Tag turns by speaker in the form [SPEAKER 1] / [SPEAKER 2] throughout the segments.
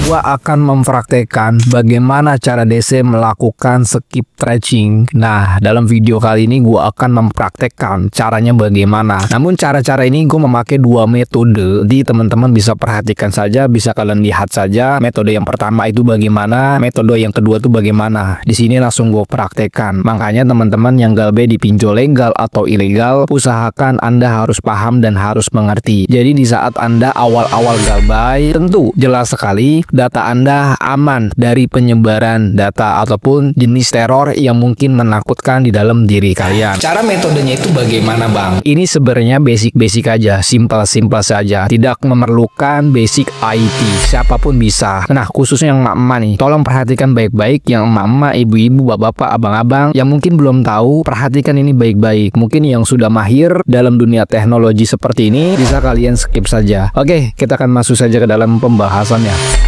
[SPEAKER 1] Gua akan mempraktekkan bagaimana cara DC melakukan skip tracing. Nah, dalam video kali ini gua akan mempraktekkan caranya bagaimana. Namun cara-cara ini gue memakai dua metode. Jadi teman-teman bisa perhatikan saja, bisa kalian lihat saja. Metode yang pertama itu bagaimana, metode yang kedua itu bagaimana. Di sini langsung gue praktekkan. Makanya teman-teman yang galbay di pinjol legal atau ilegal, usahakan Anda harus paham dan harus mengerti. Jadi di saat Anda awal-awal galbay, tentu jelas sekali data Anda aman dari penyebaran data ataupun jenis teror yang mungkin menakutkan di dalam diri kalian. Cara metodenya itu bagaimana, Bang? Ini sebenarnya basic aja, simple saja, tidak memerlukan basic IT, siapapun bisa. Nah, khususnya yang emak-emak nih, tolong perhatikan baik-baik. Yang emak-emak, ibu-ibu, bapak-bapak, abang-abang yang mungkin belum tahu, perhatikan ini baik-baik. Mungkin yang sudah mahir dalam dunia teknologi seperti ini, bisa kalian skip saja. Oke, kita akan masuk saja ke dalam pembahasannya.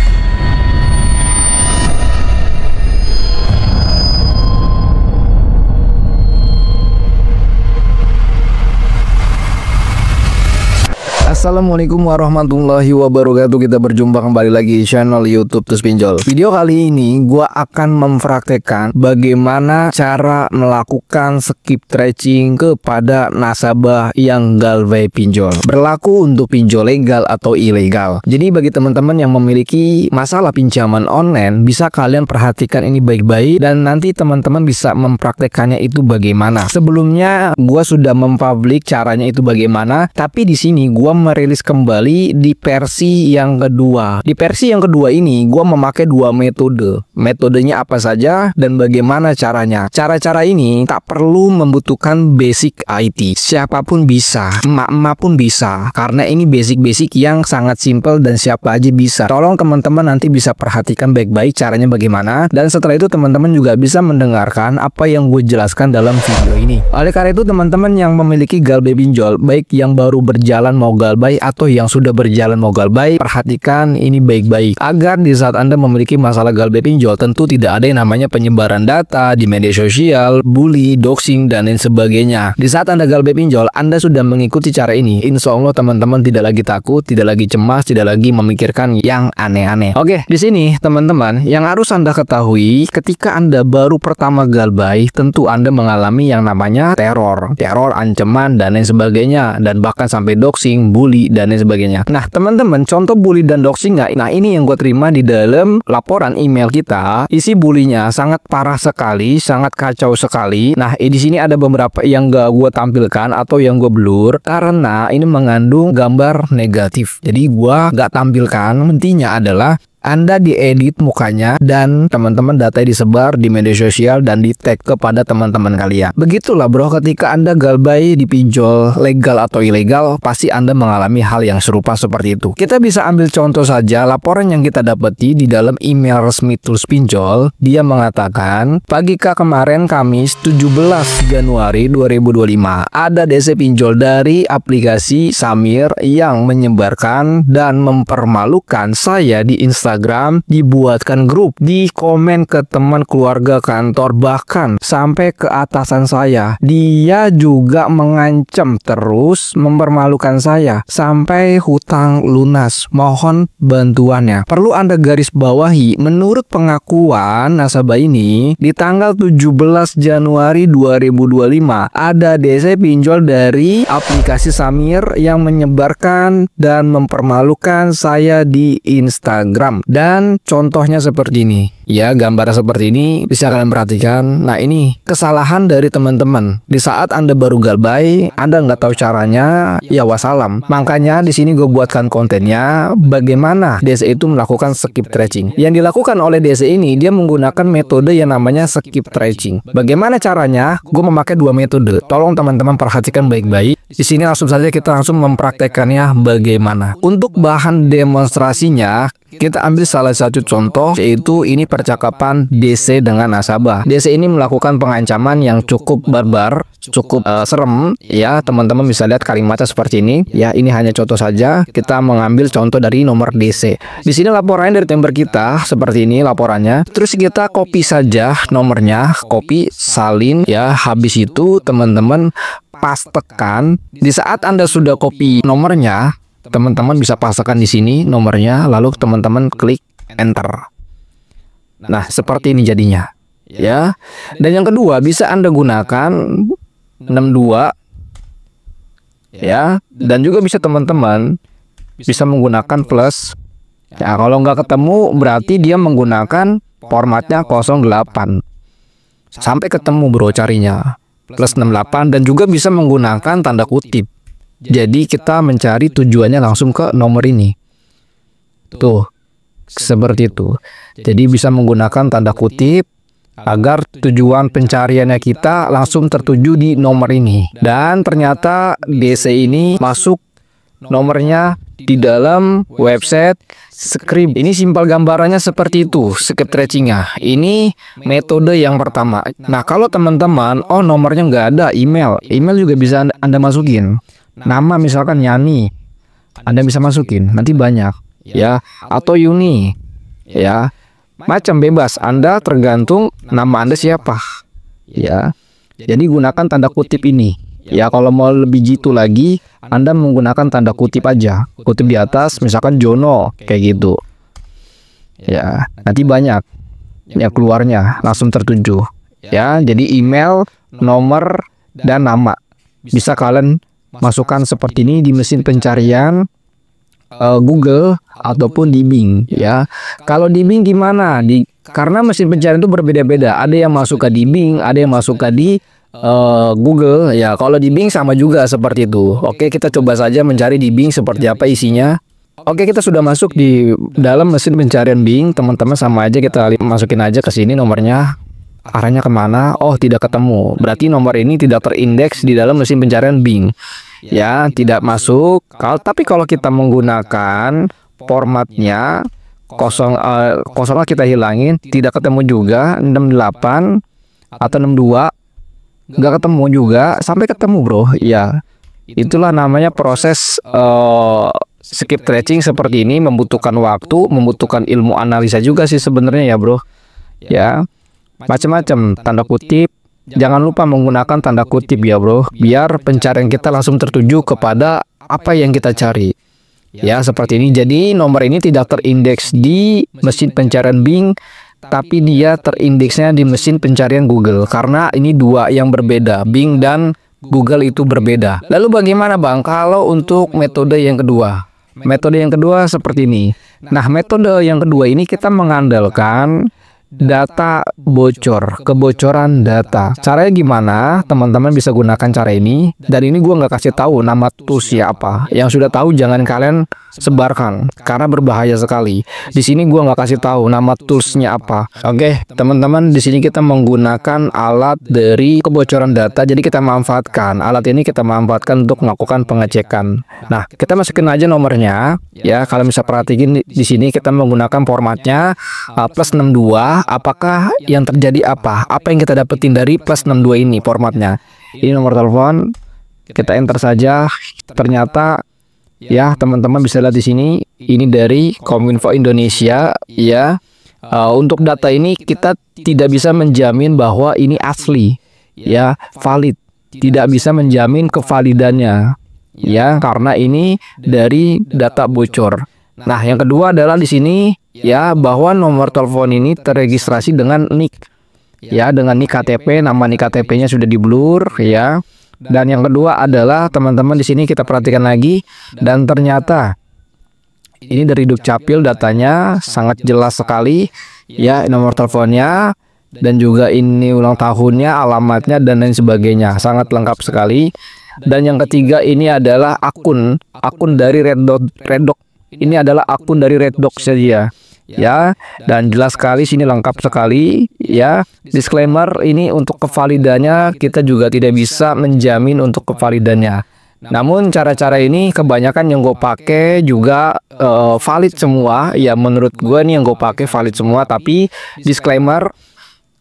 [SPEAKER 1] Assalamualaikum warahmatullahi wabarakatuh. Kita berjumpa kembali lagi di channel YouTube Tus Pinjol. Video kali ini gua akan mempraktekkan bagaimana cara melakukan skip tracing kepada nasabah yang galbay pinjol. Berlaku untuk pinjol legal atau ilegal. Jadi bagi teman-teman yang memiliki masalah pinjaman online, bisa kalian perhatikan ini baik-baik dan nanti teman-teman bisa mempraktekannya itu bagaimana. Sebelumnya gua sudah mempublik caranya itu bagaimana, tapi di sini gua merilis kembali di versi yang kedua. Di versi yang kedua ini gua memakai dua metode. Metodenya apa saja dan bagaimana caranya. Cara-cara ini tak perlu membutuhkan basic IT. Siapapun bisa, emak-emak pun bisa. Karena ini basic yang sangat simple dan siapa aja bisa. Tolong teman-teman nanti bisa perhatikan baik-baik caranya bagaimana, dan setelah itu teman-teman juga bisa mendengarkan apa yang gue jelaskan dalam video ini. Oleh karena itu teman-teman yang memiliki galbay pinjol, baik yang baru berjalan mau galbay atau yang sudah berjalan mau galbay, perhatikan ini baik-baik agar di saat Anda memiliki masalah galbay pinjol, tentu tidak ada yang namanya penyebaran data di media sosial, bully, doxing, dan lain sebagainya. Di saat Anda galbay pinjol, Anda sudah mengikuti cara ini, insya Allah teman-teman tidak lagi takut, tidak lagi cemas, tidak lagi memikirkan yang aneh-aneh. Oke, di sini teman-teman yang harus Anda ketahui, ketika Anda baru pertama galbay, tentu Anda mengalami yang namanya teror, ancaman, dan lain sebagainya, dan bahkan sampai doxing, bully, dan lain sebagainya. Nah teman-teman, contoh bully dan doxing nggak? Nah ini yang gue terima di dalam laporan email kita. Isi bulinya sangat parah sekali, sangat kacau sekali. Nah di sini ada beberapa yang gak gue tampilkan atau yang gue blur karena ini mengandung gambar negatif. Jadi gue gak tampilkan. Intinya adalah Anda diedit mukanya dan teman-teman data disebar di media sosial dan di tag kepada teman-teman kalian. Begitulah bro, ketika Anda galbay di pinjol legal atau ilegal, pasti Anda mengalami hal yang serupa seperti itu. Kita bisa ambil contoh saja laporan yang kita dapati di dalam email resmi Tools Pinjol. Dia mengatakan, pagi kemarin Kamis 17 Januari 2025 ada DC pinjol dari aplikasi Samir yang menyebarkan dan mempermalukan saya di Instagram, dibuatkan grup, di komen ke teman, keluarga, kantor, bahkan sampai ke atasan saya. Dia juga mengancam terus mempermalukan saya sampai hutang lunas. Mohon bantuannya. Perlu Anda garis bawahi, menurut pengakuan nasabah ini, di tanggal 17 Januari 2025 ada DC pinjol dari aplikasi Samir yang menyebarkan dan mempermalukan saya di Instagram. Dan contohnya seperti ini. Ya, gambar seperti ini bisa kalian perhatikan. Nah, ini kesalahan dari teman-teman. Di saat Anda baru galbay, Anda nggak tahu caranya, ya wassalam. Makanya di sini gue buatkan kontennya bagaimana DC itu melakukan skip tracing. Yang dilakukan oleh DC ini, dia menggunakan metode yang namanya skip tracing. Bagaimana caranya? Gue memakai dua metode. Tolong teman-teman perhatikan baik-baik. Di sini langsung saja kita langsung mempraktekannya bagaimana. Untuk bahan demonstrasinya, kita ambil salah satu contoh, yaitu ini percakapan DC dengan nasabah. DC ini melakukan pengancaman yang cukup barbar, cukup serem. Ya, teman-teman bisa lihat kalimatnya seperti ini. Ya, ini hanya contoh saja. Kita mengambil contoh dari nomor DC. Di sini laporannya dari temper kita seperti ini laporannya. Terus kita copy saja nomornya, copy, salin. Ya, habis itu teman-teman pastekan. Di saat Anda sudah copy nomornya, teman-teman bisa pastekan di sini nomornya, lalu teman-teman klik enter. Nah, seperti ini jadinya, ya. Dan yang kedua bisa Anda gunakan 62, ya. Dan juga bisa teman-teman bisa menggunakan plus. Ya, kalau nggak ketemu berarti dia menggunakan formatnya 08. Sampai ketemu bro carinya. Plus 68 dan juga bisa menggunakan tanda kutip. Jadi kita mencari tujuannya langsung ke nomor ini. Tuh, seperti itu. Jadi bisa menggunakan tanda kutip agar tujuan pencariannya kita langsung tertuju di nomor ini. Dan ternyata DC ini masuk nomornya di dalam website script. Ini simpel gambarannya seperti itu, script tracingnya. Ini metode yang pertama. Nah, kalau teman-teman, nomornya nggak ada, email juga bisa Anda masukin. Nama misalkan Yani, Anda bisa masukin, nanti banyak, ya. Atau Yuni, ya. Macam bebas, Anda tergantung nama Anda siapa, ya. Jadi gunakan tanda kutip ini. Ya, kalau mau lebih jitu lagi, Anda menggunakan tanda kutip aja. Kutip di atas, misalkan Jono, kayak gitu. Ya, nanti banyak yang keluarnya langsung tertuju. Ya, jadi email, nomor, dan nama. Bisa kalian masukkan seperti ini di mesin pencarian Google ataupun di Bing. Ya, kalau di Bing gimana? Karena mesin pencarian itu berbeda-beda. Ada yang masuk ke di Bing, ada yang masuk ke di Google. Ya, kalau di Bing sama juga seperti itu. Oke, kita coba saja mencari di Bing seperti apa isinya. Oke, kita sudah masuk di dalam mesin pencarian Bing. Teman-teman sama aja, kita masukin aja ke sini nomornya. Arahnya kemana? Oh, tidak ketemu. Berarti nomor ini tidak terindeks di dalam mesin pencarian Bing. Ya, tidak masuk. Tapi kalau kita menggunakan formatnya kosongnya kita hilangin, tidak ketemu juga. 68 atau 62 nggak ketemu juga, sampai ketemu bro. Ya, itulah namanya proses skip tracing seperti ini. Membutuhkan waktu, membutuhkan ilmu analisa juga sih sebenarnya ya bro. Ya, macam-macam tanda kutip. Jangan lupa menggunakan tanda kutip ya bro, biar pencarian kita langsung tertuju kepada apa yang kita cari. Ya, seperti ini. Jadi nomor ini tidak terindeks di mesin pencarian Bing, tapi dia terindeksnya di mesin pencarian Google. Karena ini dua yang berbeda, Bing dan Google itu berbeda. Lalu bagaimana bang kalau untuk metode yang kedua? Metode yang kedua seperti ini. Nah, metode yang kedua ini kita mengandalkan data bocor, kebocoran data. Caranya gimana? Teman-teman bisa gunakan cara ini. Dan ini gua nggak kasih tahu nama toolsnya apa. Yang sudah tahu jangan kalian sebarkan karena berbahaya sekali. Di sini gua nggak kasih tahu nama toolsnya apa. Oke, teman-teman, di sini kita menggunakan alat dari kebocoran data. Jadi kita manfaatkan alat ini, kita manfaatkan untuk melakukan pengecekan. Nah, kita masukin aja nomornya. Ya, kalau bisa perhatiin di sini kita menggunakan formatnya plus 62. Apakah yang terjadi apa? Apa yang kita dapetin dari plus 62 ini formatnya? Ini nomor telepon. Kita enter saja. Ternyata ya, teman-teman bisa lihat di sini, ini dari Kominfo Indonesia. Ya, untuk data ini kita tidak bisa menjamin bahwa ini asli, ya, valid. Tidak bisa menjamin kevalidannya, ya, karena ini dari data bocor. Nah, yang kedua adalah di sini ya, bahwa nomor telepon ini terregistrasi dengan NIK. Ya, dengan NIK KTP, nama NIK KTP-nya sudah di-blur ya. Dan yang kedua adalah teman-teman di sini kita perhatikan lagi, dan ternyata ini dari Dukcapil, datanya sangat jelas sekali ya, nomor teleponnya dan juga ini ulang tahunnya, alamatnya dan lain sebagainya, sangat lengkap sekali. Dan yang ketiga ini adalah akun dari Red Dot. Ini adalah akun dari Red Dot saja. Ya, dan jelas sekali sini, lengkap sekali ya. Disclaimer, ini untuk kevalidannya kita juga tidak bisa menjamin untuk kevalidannya. Namun cara-cara ini kebanyakan yang gue pakai juga valid semua. Ya, menurut gue nih yang gue pakai valid semua. Tapi disclaimer,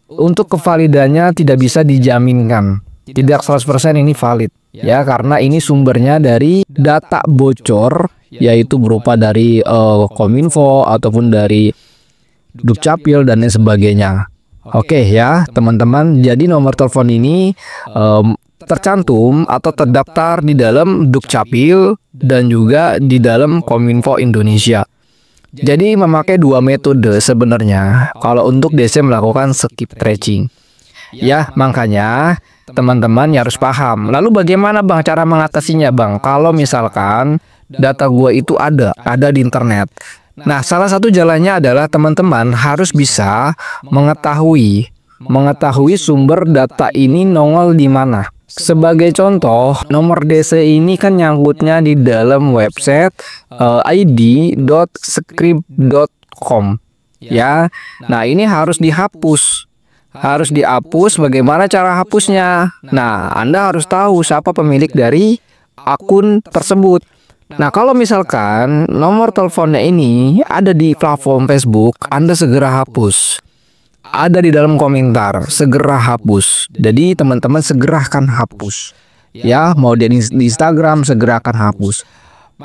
[SPEAKER 1] untuk kevalidannya tidak bisa dijaminkan. Tidak 100% ini valid. Ya, karena ini sumbernya dari data bocor, yaitu berupa dari Kominfo ataupun dari Dukcapil dan lain sebagainya. Oke ya teman-teman, jadi nomor telepon ini tercantum atau terdaftar di dalam Dukcapil dan juga di dalam Kominfo Indonesia. Jadi memakai dua metode sebenarnya kalau untuk DC melakukan skip tracing. Ya, makanya teman-teman ya harus paham. Lalu bagaimana Bang cara mengatasinya Bang? Kalau misalkan data gua itu ada di internet. Nah, salah satu jalannya adalah teman-teman harus bisa mengetahui sumber data ini nongol di mana. Sebagai contoh, nomor DC ini kan nyangkutnya di dalam website id.script.com ya. Nah, ini harus dihapus. Bagaimana cara hapusnya? Nah, Anda harus tahu siapa pemilik dari akun tersebut. Nah, kalau misalkan nomor teleponnya ini ada di platform Facebook, Anda segera hapus. Ada di dalam komentar, segera hapus. Jadi teman-teman segera akan hapus. Ya, mau di Instagram segera akan hapus.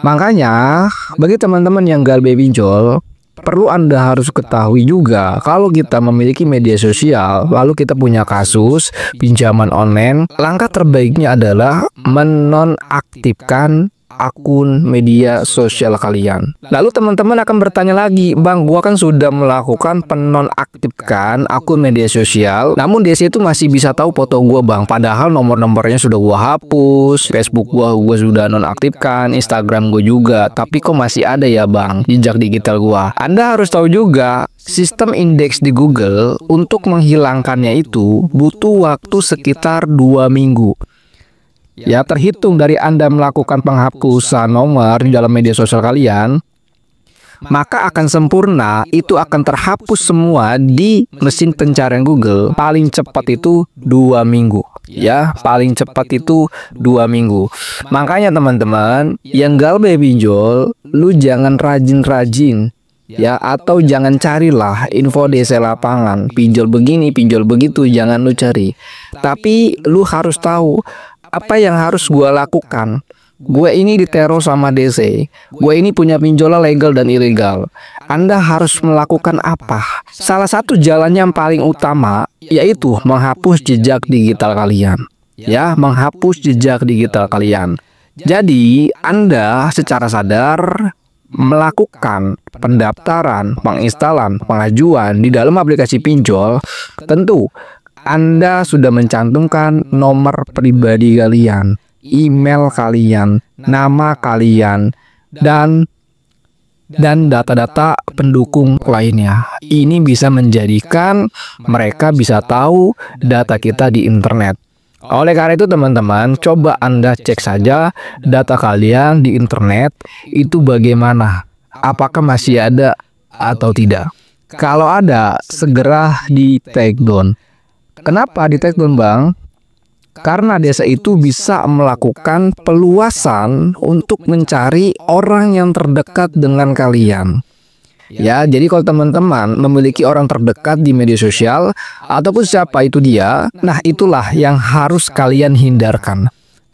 [SPEAKER 1] Makanya bagi teman-teman yang galbe pinjol, perlu Anda harus ketahui juga kalau kita memiliki media sosial, lalu kita punya kasus pinjaman online, langkah terbaiknya adalah menonaktifkan akun media sosial kalian. Lalu teman-teman akan bertanya lagi, Bang, gua kan sudah melakukan penonaktifkan akun media sosial, namun DC itu masih bisa tahu foto gua Bang, padahal nomor-nomornya sudah gua hapus, Facebook gua sudah nonaktifkan, Instagram gua juga, tapi kok masih ada ya Bang jejak digital gua. Anda harus tahu juga sistem indeks di Google untuk menghilangkannya itu butuh waktu sekitar 2 minggu. Ya, terhitung dari Anda melakukan penghapusan nomor di dalam media sosial kalian, maka akan sempurna itu akan terhapus semua di mesin pencarian Google paling cepat itu 2 minggu. Ya, paling cepat itu 2 minggu. Makanya teman-teman yang galbe pinjol, lu jangan rajin-rajin ya, atau jangan carilah info DC lapangan, pinjol begini, pinjol begitu, jangan lu cari. Tapi lu harus tahu apa yang harus gue lakukan. Gue ini diteror sama DC. Gue ini punya pinjolan legal dan ilegal. Anda harus melakukan apa? Salah satu jalan yang paling utama yaitu menghapus jejak digital kalian. Ya, menghapus jejak digital kalian. Jadi, Anda secara sadar melakukan pendaftaran, penginstalan, pengajuan di dalam aplikasi pinjol, tentu Anda sudah mencantumkan nomor pribadi kalian, email kalian, nama kalian, dan data-data pendukung lainnya. Ini bisa menjadikan mereka bisa tahu data kita di internet. Oleh karena itu teman-teman, coba Anda cek saja data kalian di internet itu bagaimana. Apakah masih ada atau tidak? Kalau ada, segera di take down. Kenapa di take down Bang? Karena desa itu bisa melakukan peluasan untuk mencari orang yang terdekat dengan kalian. Ya, jadi kalau teman-teman memiliki orang terdekat di media sosial ataupun siapa itu dia, nah itulah yang harus kalian hindarkan.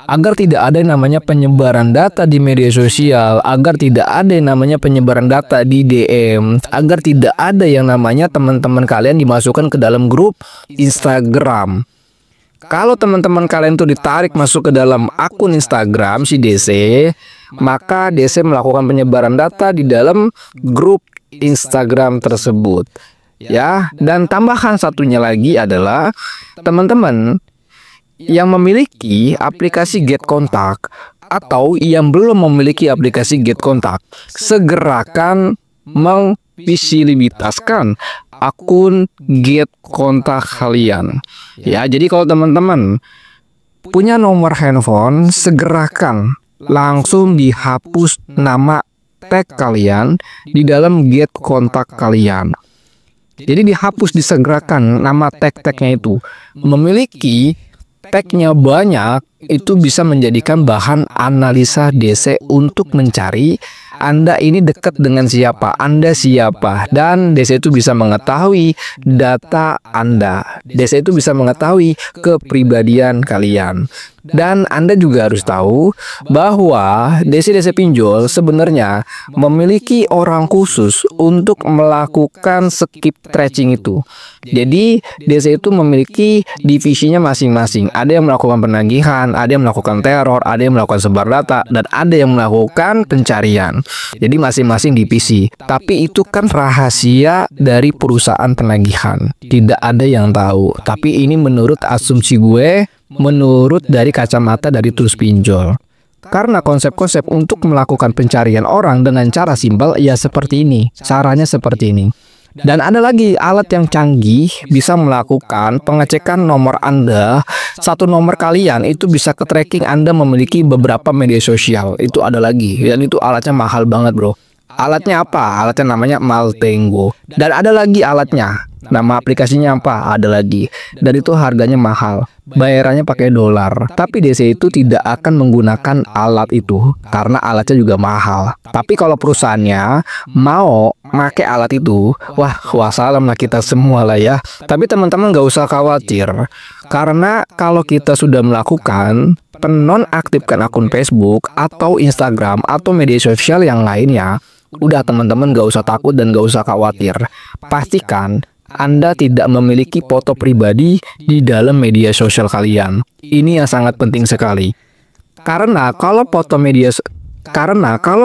[SPEAKER 1] Agar tidak ada yang namanya penyebaran data di media sosial, agar tidak ada yang namanya penyebaran data di DM, agar tidak ada yang namanya teman-teman kalian dimasukkan ke dalam grup Instagram. Kalau teman-teman kalian tuh ditarik masuk ke dalam akun Instagram si DC, maka DC melakukan penyebaran data di dalam grup Instagram tersebut. Ya, dan tambahan satunya lagi adalah teman-teman yang memiliki aplikasi Get Kontak atau yang belum memiliki aplikasi Get Kontak, segerakan memvisibilitaskan akun Get Kontak kalian. Ya, jadi kalau teman-teman punya nomor handphone, segerakan langsung dihapus nama tag kalian di dalam Get Kontak kalian. Jadi dihapus, disegerakan nama tag-tagnya itu. Memiliki tagnya banyak, itu bisa menjadikan bahan analisa DC untuk mencari Anda ini dekat dengan siapa, Anda siapa, dan DC itu bisa mengetahui data Anda. DC itu bisa mengetahui kepribadian kalian. Dan Anda juga harus tahu bahwa desa-desa pinjol sebenarnya memiliki orang khusus untuk melakukan skip tracing itu. Jadi desa itu memiliki divisinya masing-masing. Ada yang melakukan penagihan, ada yang melakukan teror, ada yang melakukan sebar data, dan ada yang melakukan pencarian. Jadi masing-masing divisi. Tapi itu kan rahasia dari perusahaan penagihan. Tidak ada yang tahu. Tapi ini menurut asumsi gue, menurut dari kacamata dari Terus Pinjol. Karena konsep-konsep untuk melakukan pencarian orang dengan cara simpel ya seperti ini. Caranya seperti ini. Dan ada lagi alat yang canggih bisa melakukan pengecekan nomor Anda. Satu nomor kalian itu bisa ke tracking Anda memiliki beberapa media sosial. Itu ada lagi. Dan itu alatnya mahal banget, bro. Alatnya apa? Alatnya namanya Maltengo. Dan ada lagi alatnya. Nama aplikasinya apa? Ada lagi. Dan itu harganya mahal. Bayarannya pakai dolar. Tapi DC itu tidak akan menggunakan alat itu karena alatnya juga mahal. Tapi kalau perusahaannya mau pakai alat itu, wah wassalam lah kita semua lah ya. Tapi teman-teman nggak usah khawatir. Karena kalau kita sudah melakukan penonaktifkan akun Facebook atau Instagram atau media sosial yang lainnya, udah teman-teman gak usah takut dan gak usah khawatir. Pastikan Anda tidak memiliki foto pribadi di dalam media sosial kalian. Ini yang sangat penting sekali. Karena kalau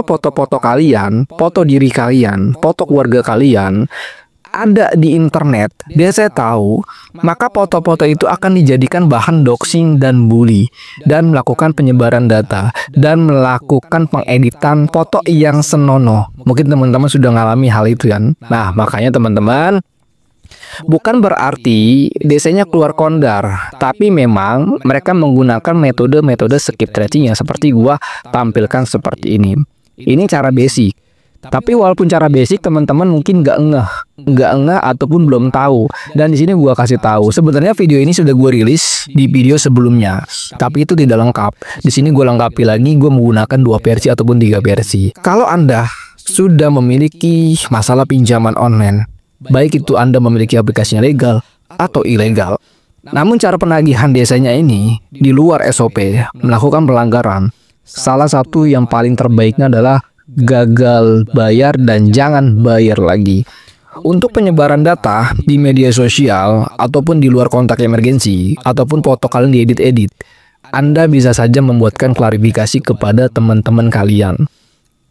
[SPEAKER 1] foto-foto kalian, foto diri kalian, foto keluarga kalian ada di internet, saya tahu, maka foto-foto itu akan dijadikan bahan doxing dan bully, dan melakukan penyebaran data, dan melakukan pengeditan foto yang senonoh. Mungkin teman-teman sudah mengalami hal itu kan? Nah, makanya teman-teman, bukan berarti desanya keluar kondar, tapi memang mereka menggunakan metode-metode skip tracing yang seperti gua tampilkan seperti ini. Ini cara basic. Tapi walaupun cara basic teman-teman mungkin nggak ngeh ataupun belum tahu. Dan di sini gua kasih tahu. Sebenarnya video ini sudah gua rilis di video sebelumnya, tapi itu tidak lengkap. Di sini gua lengkapi lagi. Gua menggunakan 2 versi ataupun 3 versi. Kalau Anda sudah memiliki masalah pinjaman online, baik itu Anda memiliki aplikasinya legal atau ilegal, namun cara penagihan desanya ini di luar SOP melakukan pelanggaran. Salah satu yang paling terbaiknya adalah gagal bayar dan jangan bayar lagi. Untuk penyebaran data di media sosial ataupun di luar kontak emergensi ataupun foto kalian diedit-edit, Anda bisa saja membuatkan klarifikasi kepada teman-teman kalian.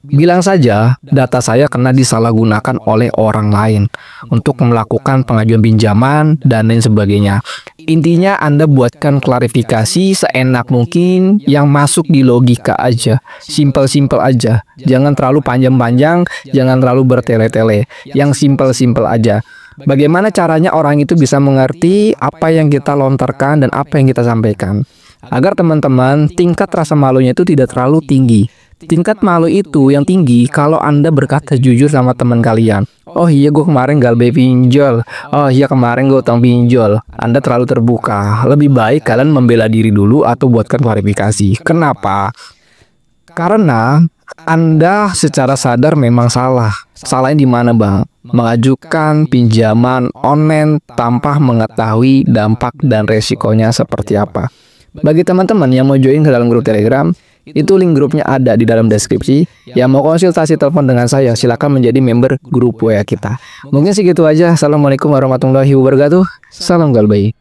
[SPEAKER 1] Bilang saja data saya kena disalahgunakan oleh orang lain untuk melakukan pengajuan pinjaman dan lain sebagainya. Intinya Anda buatkan klarifikasi seenak mungkin yang masuk di logika aja. Simpel-simpel aja. Jangan terlalu panjang-panjang, jangan terlalu bertele-tele. Yang simpel-simpel aja. Bagaimana caranya orang itu bisa mengerti apa yang kita lontarkan dan apa yang kita sampaikan. Agar teman-teman tingkat rasa malunya itu tidak terlalu tinggi. Tingkat malu itu yang tinggi kalau Anda berkata jujur sama teman kalian. Oh iya, gue kemarin galbay pinjol. Oh iya, kemarin gue utang pinjol. Anda terlalu terbuka. Lebih baik kalian membela diri dulu atau buatkan klarifikasi. Kenapa? Karena Anda secara sadar memang salah. Salahnya di mana, Bang? Mengajukan pinjaman online tanpa mengetahui dampak dan resikonya seperti apa. Bagi teman-teman yang mau join ke dalam grup Telegram, itu link grupnya ada di dalam deskripsi. Yang mau konsultasi telepon dengan saya, silakan menjadi member grup WA kita. Mungkin segitu aja. Assalamualaikum warahmatullahi wabarakatuh. Salam galbay.